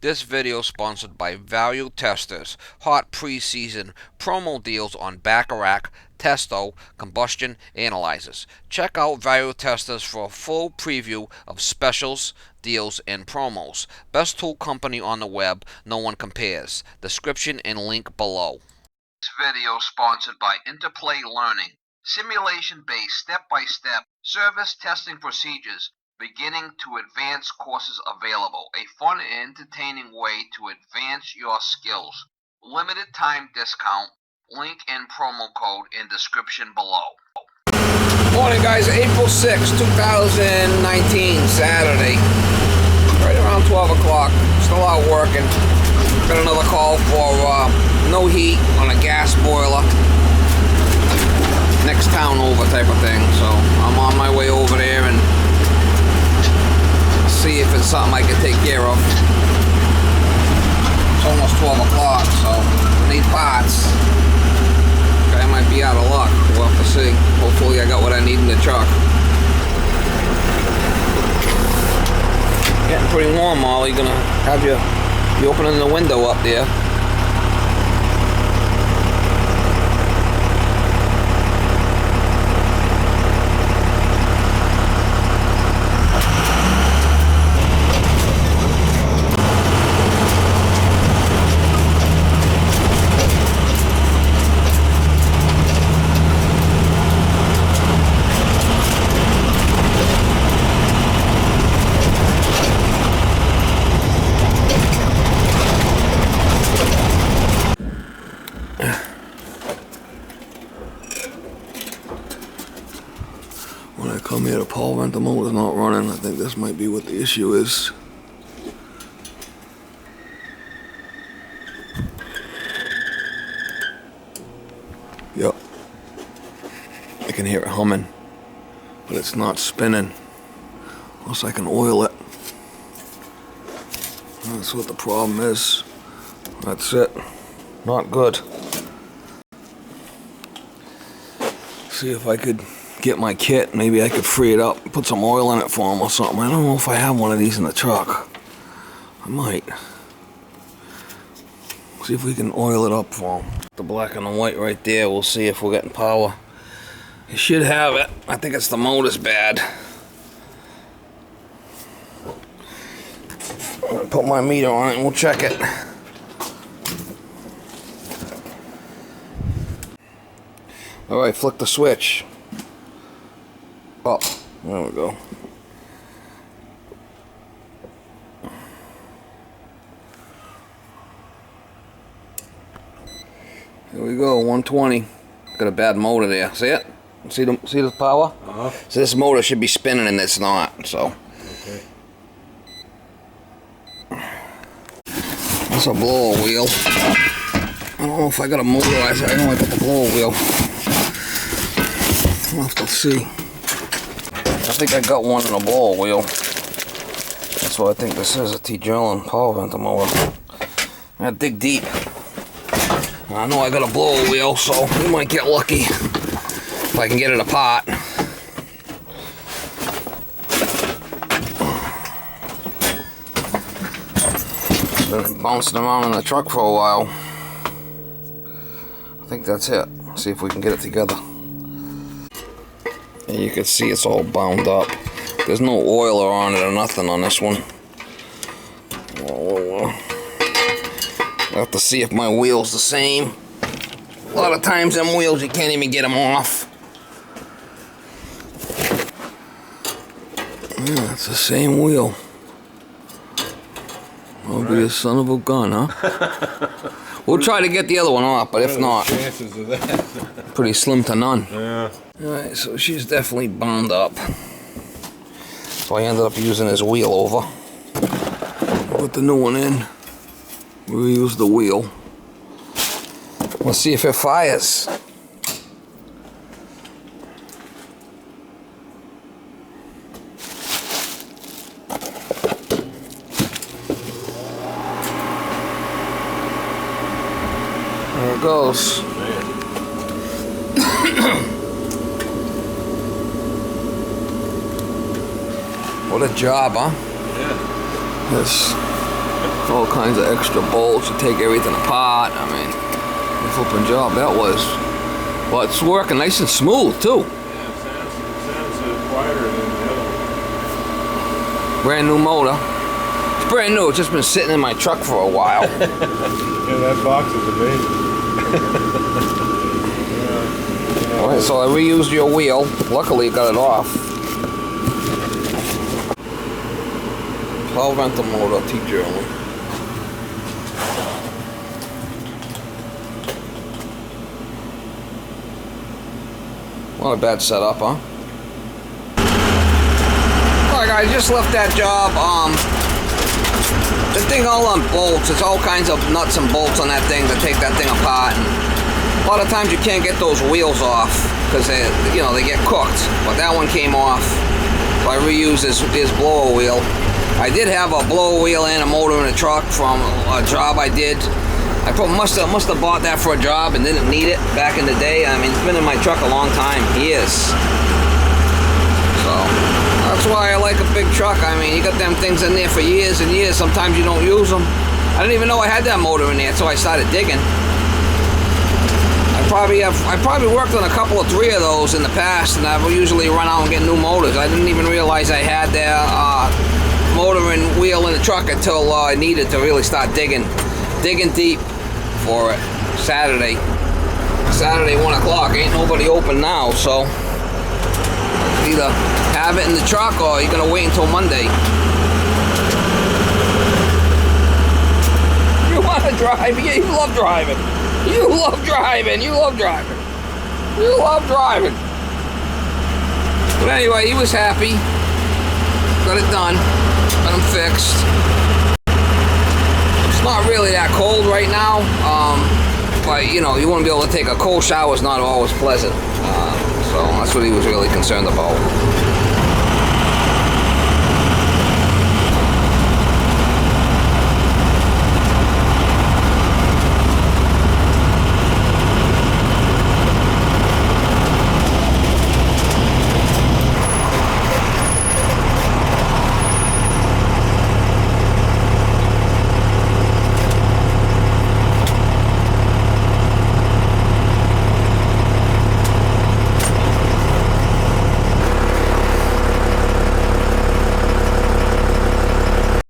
This video is sponsored by Value Testers. Hot preseason promo deals on Bacharach, Testo, combustion analyzers. Check out Value Testers for a full preview of specials, deals, and promos. Best tool company on the web, no one compares. Description and link below. This video is sponsored by Interplay Learning. Simulation-based step-by-step service testing procedures, beginning to advanced courses available. A fun and entertaining way to advance your skills. Limited time discount. Link and promo code in description below. Morning guys, April 6, 2019, Saturday. Right around 12 o'clock. Still out working. Got another call for no heat on a gas boiler. Next town over type of thing. So I'm on my way over there and see if it's something I can take care of. It's almost 12 o'clock, so I need parts. I might be out of luck. We'll have to see. Hopefully I got what I need in the truck. Getting pretty warm, Molly. Gonna have you opening the window up there. When I come here, the Paul vent motor's not running. I think this might be what the issue is. Yep. I can hear it humming, but it's not spinning. Unless I can oil it. That's what the problem is. That's it. Not good. See if I could get my kit. Maybe I could free it up, put some oil in it for him or something. I don't know if I have one of these in the truck. I might. See if we can oil it up for him. The black and the white right there. We'll see if we're getting power. You should have it. I think it's the motor's bad. I'm gonna put my meter on it and we'll check it. Alright, flick the switch. Up. There we go. Here we go, 120. Got a bad motor there. See it? See the power? Uh-huh. So this motor should be spinning and it's not, so. Okay. That's a blower wheel. I don't know if I got a motorizer. I know I got the blower wheel. We'll have to see. I think I got one in a blower wheel. That's what I think this is, a T-Gerlin power vent motor. I gotta dig deep. I know I got a blower wheel, so we might get lucky if I can get it apart. Been bouncing around in the truck for a while. I think that's it. See if we can get it together. And you can see it's all bound up. There's no oiler on it or nothing on this one. I'll have to see if my wheel's the same. A lot of times them wheels, you can't even get them off. Yeah, it's the same wheel. I'll be a son of a gun, huh? We'll try to get the other one off, but if not, chances of that? Pretty slim to none. Yeah. Alright, so she's definitely bound up. So I ended up using his wheel over. Put the new one in. We'll use the wheel. Let's see if it fires. There it goes. What a job, huh? Yeah. This All kinds of extra bolts to take everything apart. I mean, the flipping job that was. Well, it's working nice and smooth too. Yeah, it sounds quieter than the other one. Brand new motor. It's brand new. It's just been sitting in my truck for a while. Yeah, that box is amazing. Alright, so I reused your wheel. Luckily, it got it off. Plow rental motor, T-Journey. Not a bad setup, huh? Alright guys, just left that job. The thing all on bolts. It's all kinds of nuts and bolts on that thing to take that thing apart. And a lot of times you can't get those wheels off because they get cooked. But that one came off. So I reused his blower wheel. I did have a blower wheel and a motor in the truck from a job I did. I must have bought that for a job and didn't need it back in the day. I mean, it's been in my truck a long time, years. So that's why I like a big truck. I mean, you got them things in there for years and years. Sometimes you don't use them. I didn't even know I had that motor in there until I started digging. I probably worked on a couple of 3 of those in the past, and I've usually run out and get new motors. I didn't even realize I had their motor and wheel in the truck until I needed to really start digging deep for it. Saturday 1 o'clock. Ain't nobody open now, so either have it in the truck or you're gonna wait until Monday. You want to drive? Yeah, you love driving. You love driving. You love driving. You love driving. But anyway, he was happy. Got it done. Got him fixed. It's not really that cold right now. But you want to be able to take a cold shower is not always pleasant. So that's what he was really concerned about.